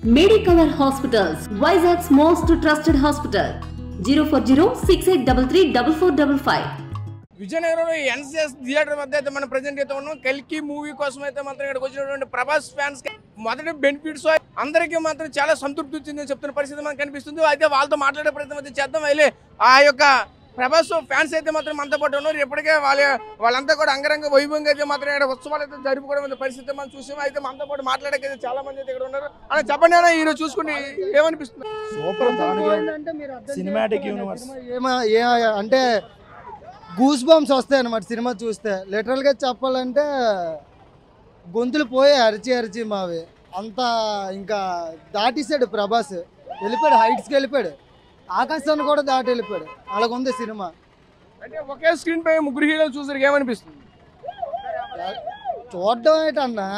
Medicover Hospitals, Vizag's most trusted hospital. 040-6833-4455. విజయనగరంలో NCS theatre మధ్య అయితే మనం ప్రెజెంట్ అయితే ఉన్నాం. కల్కి మూవీ కోసం అయితే మాత్రం ఇక్కడికి వచ్చినటువంటి ప్రభాస్ ఫ్యాన్స్ మొదటి బెనిఫిట్స్ అందరికీ మాత్రం చాలా సంతృప్తి వచ్చిందని చెప్తున్న పరిస్థితి మనకు కనిపిస్తుంది. అయితే వాళ్ళతో మాట్లాడే ప్రయత్నం అయితే చేద్దాం. అయితే ఆ యొక్క ప్రభాస్ ఫ్యాన్స్ అయితే మాత్రం మనతో పాటు ఉన్నారు. ఇప్పటికే వాళ్ళంతా కూడా అంగరంగ వైభవంగా అయితే మాత్రం ఇక్కడ ఉత్సవాలు అయితే జరుపుకోవడం పరిస్థితి మనం చూసాము. అయితే మనతో పాటు మాట్లాడకైతే చాలా మంది అయితే ఇక్కడ ఉన్నారు. అలా చెప్పండి అన్న, ఈరోజు చూసుకుని ఏమనిపిస్తుంది? సూపర్ సినిమాటిక్ యూనివర్స్ అంటే గూస్ బంప్స్ వస్తాయి అన్నమాట సినిమా చూస్తే. లిటరల్గా చెప్పాలంటే గొంతులు పోయి అరిచి మావి అంతా ఇంకా దాటిస్తాడు ప్రభాస్. వెళ్ళిపోయాడు, హైట్స్కి వెళ్ళిపోయాడు, ఆకాశాన్ని కూడా దాటి వెళ్ళిపోయాడు. అలాగుంది సినిమా. అంటే ఒకే స్క్రీన్ పై ముగ్గురు హీరోలు చూసారు, ఏమనిపిస్తుంది? చూడడం ఏంటన్నా,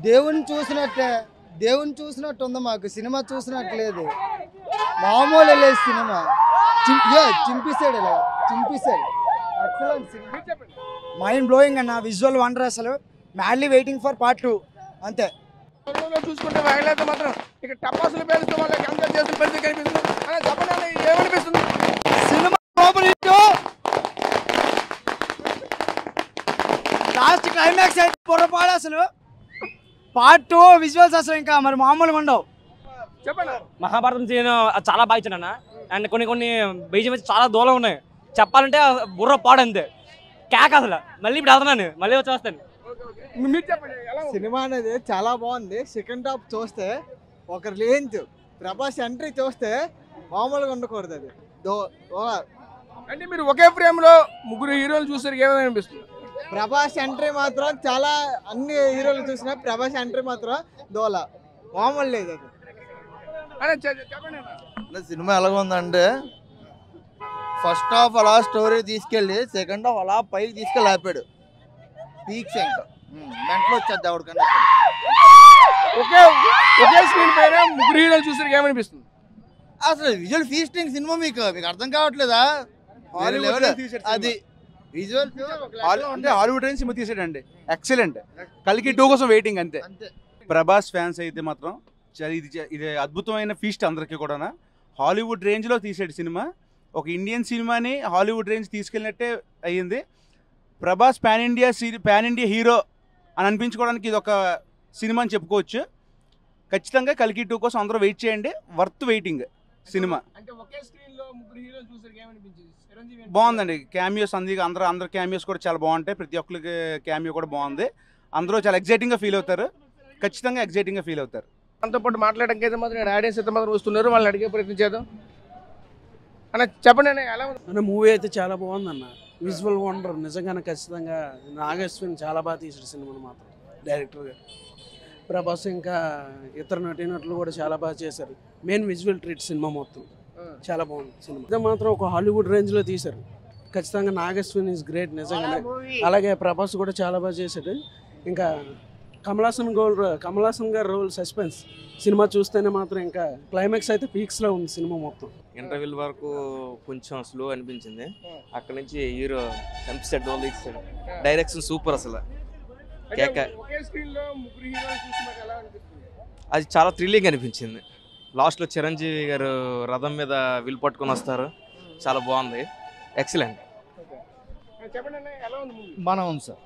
దేవుని చూసినట్టు ఉంది మాకు. సినిమా చూసినట్టు లేదు, మామూలు లేదు సినిమా. చింపిస్తాడు, ఇలా చింపిస్తాడు. మైండ్ బ్లోయింగ్ అన్న, విజువల్ వండర్. అసలు మ్యాడ్లీ వెయిటింగ్ ఫర్ పార్ట్ 2 అంతే. చూసుకుంటే అయితే మాత్రం ఇక్కడ టపాసులు పేరుస్తూ వాళ్ళకి ఎంజాయ్ చేసిన పరిస్థితి కనిపిస్తుంది. చెప్పండి ఏమనిపిస్తుంది? సినిమా లాస్ట్ క్లైమాక్స్ అయితే పొరపాడు. అసలు పార్ట్ 2 విజువల్స్ అసలు ఇంకా మరి మామూలుగా ఉండవు. చెప్పండి. మహాభారతం సీన్ చాలా బాగా ఇచ్చాను అన్న. అండ్ కొన్ని బీజం చాలా దూరం ఉన్నాయి. చెప్పాలంటే బుర్ర పాడు అంతే, కేక్ అసలు. మళ్ళీ ఇప్పుడు వెళ్తున్నాను, మళ్ళీ వచ్చి వస్తాను. సినిమా అనేది చాలా బాగుంది. సెకండ్ హాఫ్ చూస్తే ఒక రేంజ్, ప్రభాస్ ఎంట్రీ చూస్తే మామూలుగా ఉండకూడదు. అది అంటే మీరు ఒకే ఫ్రేమ్ లో ముగ్గురు హీరోలు చూసారు, ఏమనిపిస్తుంది? ప్రభాస్ ఎంట్రీ మాత్రం చాలా, అన్ని హీరోలు చూసినా ప్రభాస్ ఎంట్రీ మాత్రం దోల మామూలు లేదు. అది సినిమా ఎలాగుందంటే ఫస్ట్ హాఫ్ అలా స్టోరీ తీసుకెళ్ళి సెకండ్ హాఫ్ అలా పైకి తీసుకెళ్ళి ఆపాడు. పీక్స్ ఇంకా మెంట్లో వచ్చేది ఎవరికన్నా. ఒకే స్క్రీన్ పైన ముగ్గురు హీరోలు చూసారు, ఏమనిపిస్తుంది? అసలు విజువల్ ఫీస్టింగ్ సినిమా మీకు అర్థం కావట్లేదా? అది విజువల్ అంటే హాలీవుడ్ రేంజ్ సినిమా తీసాడండి, ఎక్సలెంట్. కల్కి 2 కోసం వెయిటింగ్ అంతే. ప్రభాస్ ఫ్యాన్స్ అయితే మాత్రం ఇది అద్భుతమైన ఫీస్ట్ అందరికీ కూడా. హాలీవుడ్ రేంజ్లో తీసాడు సినిమా. ఒక ఇండియన్ సినిమాని హాలీవుడ్ రేంజ్ తీసుకెళ్ళినట్టే అయ్యింది. ప్రభాస్ పాన్ ఇండియా హీరో అని అనిపించుకోవడానికి ఇది ఒక సినిమా అని చెప్పుకోవచ్చు. ఖచ్చితంగా కల్కి 2 కోసం అందరూ వెయిట్ చేయండి. Worth waiting cinema. బాగుందండి. క్యామియోస్ అందరు క్యామియోస్ కూడా చాలా బాగుంటాయి. ప్రతి ఒక్కరికి క్యామియో కూడా బాగుంది. అందరూ చాలా ఎగ్జైటింగ్గా ఫీల్ అవుతారు. ఖచ్చితంగా ఎగ్జైటింగ్గా ఫీల్ అవుతారు. మనతో పాటు మాట్లాడడానికి అయితే మాత్రం ఆడియన్స్ అయితే మాత్రం వస్తున్నారు. వాళ్ళని అడిగే ప్రయత్నం చేద్దాం. అన్న చెప్పండి అన్న, ఎలా ఉంది అన్న? మూవీ అయితే చాలా బాగుందన్న, విజువల్ వండర్ నిజంగానే. ఖచ్చితంగా నాగేశ్వరిని చాలా బాగా తీసాడు సినిమాను మాత్రం డైరెక్టర్గా. ప్రభాస్ ఇంకా ఇతర నటీనటులు కూడా చాలా బాగా చేశారు. మెయిన్ విజువల్ ట్రీట్ సినిమా మొత్తం చాలా బాగుంది సినిమా. ఇదే మాత్రం ఒక హాలీవుడ్ రేంజ్లో తీశారు. ఖచ్చితంగా నాగేశ్వరి ఈజ్ గ్రేట్ నిజంగానే. అలాగే ప్రభాస్ కూడా చాలా బాగా చేశాడు. ఇంకా కమలాసన్ గారు రోల్ సస్పెన్స్ సినిమా చూస్తేనే మాత్రం ఇంకా క్లైమాక్స్ అయితే పీక్స్లో ఉంది సినిమా మొత్తం. ఇంటర్వెల్ వరకు కొంచెం స్లో అనిపించింది. అక్కడ నుంచి హీరో చంపిస్తాడు, డోల్ ఇచ్చాడు. డైరెక్షన్ సూపర్ అసలు. అది చాలా థ్రిల్లింగ్ అనిపించింది. లాస్ట్లో చిరంజీవి గారు రథం మీద విల్ పట్టుకొని వస్తారు, చాలా బాగుంది, ఎక్సలెంట్. బాగా ఉంది సార్.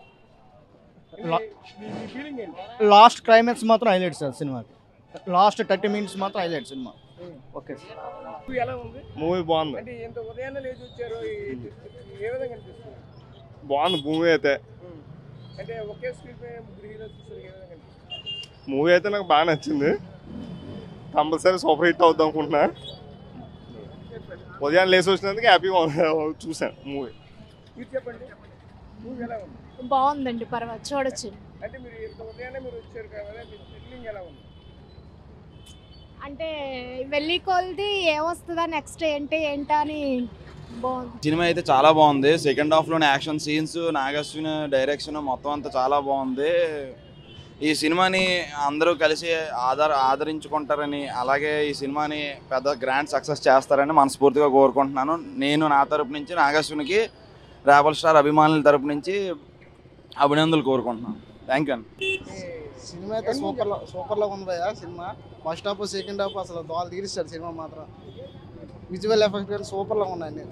లాస్ట్ క్లైమాక్స్ మాత్రం హైలైట్ సార్ సినిమాకి. లాస్ట్ 30 మినిట్స్ మాత్రం highlight cinema. Okay sir. Movie బాగుంది. బాగుంది మూవీ అయితే. మూవీ అయితే నాకు బాగా నచ్చింది. కంపల్సరీ సూపర్ హిట్ అవుద్దాం అనుకుంటున్నా. ఉదయాన్నే లేచి వచ్చినందుకు హ్యాపీగా చూసాను మూవీ. బాగుందండి, పర్వాలేదు, చూడొచ్చు. అంటే వెళ్ళి కొలిది ఏమొస్తుందా నెక్స్ట్ ఏంటా అని బాగుంది. సినిమా అయితే చాలా బాగుంది. సెకండ్ హాఫ్లోనే యాక్షన్ సీన్స్, నాగశ్విన్ డైరెక్షన్ మొత్తం అంతా చాలా బాగుంది. ఈ సినిమాని అందరూ కలిసి ఆదరించుకుంటారని, అలాగే ఈ సినిమాని పెద్ద గ్రాండ్ సక్సెస్ చేస్తారని మనస్ఫూర్తిగా కోరుకుంటున్నాను. నేను నా తరపు నుంచి నాగశ్విన్కి, రెబల్ స్టార్ అభిమానుల తరపు నుంచి అభినందనలు కోరుకుంటున్నాను. థ్యాంక్ యూ అండి. సినిమా అయితే సూపర్లో ఉంది భయ్యా cinema. First half second half అసలు దోలు తీరుస్తాడు సినిమా మాత్రం. విజువల్ ఎఫెక్ట్ కానీ సూపర్లో ఉన్నాయి అన్ని.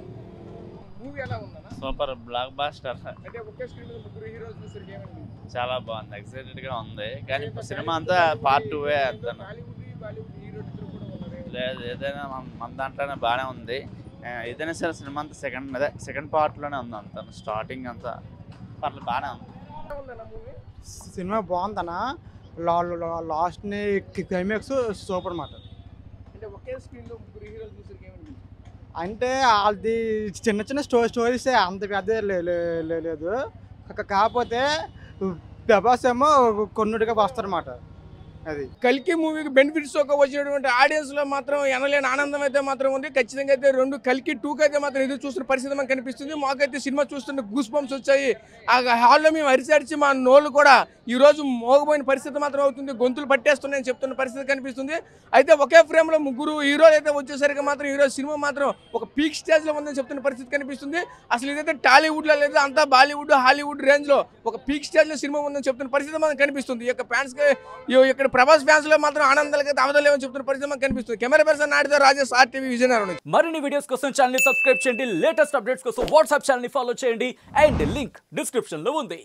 మూవీ ఎలా ఉందన్న? Super blockbuster. అంటే ఒకే స్క్రీన్ మీద ముగ్గురు హీరోస్ చూసరికి ఏమనిపించింది? చాలా బాగుంది, ఎక్సైటెడ్ గా ఉంది. కానీ సినిమా అంతా పార్ట్ 2 వేస్తాను. లేదు ఏదైనా మన దాంట్లోనే బాగానే ఉంది. ఏదైనా సరే సినిమా అంతా సెకండ్ పార్ట్లోనే ఉంది. అంతా స్టార్టింగ్ అంతా పర్లేదు బాగానే ఉంది. సినిమా బాగుందన్నా. లాస్ట్ని క్లైమాక్స్ సూపర్ మాట. అంటే ఒకే స్క్రీన్ లో ముగ్గురు హీరోస్ చూసరికి ఏమనిపించింది? అంటే అది చిన్న చిన్న స్టోరీస్ అంత పెద్ద లేదు. కాకపోతే ప్రభాస్ ఏమో కొన్నుడిగా వస్తారన్నమాట. అది కల్కి మూవీకి బెనిఫిట్స్ ఒక వచ్చినటువంటి ఆడియన్స్ లో మాత్రం ఎనలేని ఆనందం అయితే మాత్రం ఉంది. ఖచ్చితంగా అయితే రెండు కల్కి 2కి అయితే మాత్రం ఎదురు చూస్తున్న పరిస్థితి మనకు కనిపిస్తుంది. మాకైతే సినిమా చూస్తున్న గూస్ బంప్స్ వచ్చాయి. ఆ హాల్లో మేము అరిచి మా నోళ్ళు కూడా ఈ రోజు మోగపోయిన పరిస్థితి మాత్రం అవుతుంది. గొంతులు పట్టేస్తున్నాయని చెప్తున్న పరిస్థితి కనిపిస్తుంది. అయితే ఒకే ఫ్రేమ్ లో ముగ్గురు హీరోలు అయితే వచ్చేసరికి మాత్రం ఈరోజు సినిమా మాత్రం ఒక పీక్ స్టేజ్ లో ఉందని చెప్తున్న పరిస్థితి కనిపిస్తుంది. అసలు ఇదైతే టాలీవుడ్ లో లేదు, అంతా బాలీవుడ్ హాలీవుడ్ రేంజ్ లో ఒక పీక్ స్టేజ్ లో సినిమా ఉందని చెప్తున్న పరిస్థితి మనకు కనిపిస్తుంది. ఈ యొక్క ఫ్యాన్స్ ఇక్కడ ప్రభాస్ ఫ్యాన్స్ లో మాత్రం ఆనందాలకి అవదలేమని చెప్తున్న పరిస్థితి మనకు కనిపిస్తుంది. కెమెరా పర్సన్ నాటితో రాజేష్ RTV విజయనగరం. మరిన్ని వీడియోస్ కోసం ఛానల్ సబ్స్క్రైబ్ చేయండి. లేటెస్ట్ అప్డేట్స్ కోసం వాట్సాప్ ఛానల్ ఫాలో చేయండి. అండ్ లింక్ డిస్క్రిప్షన్ లో ఉంది.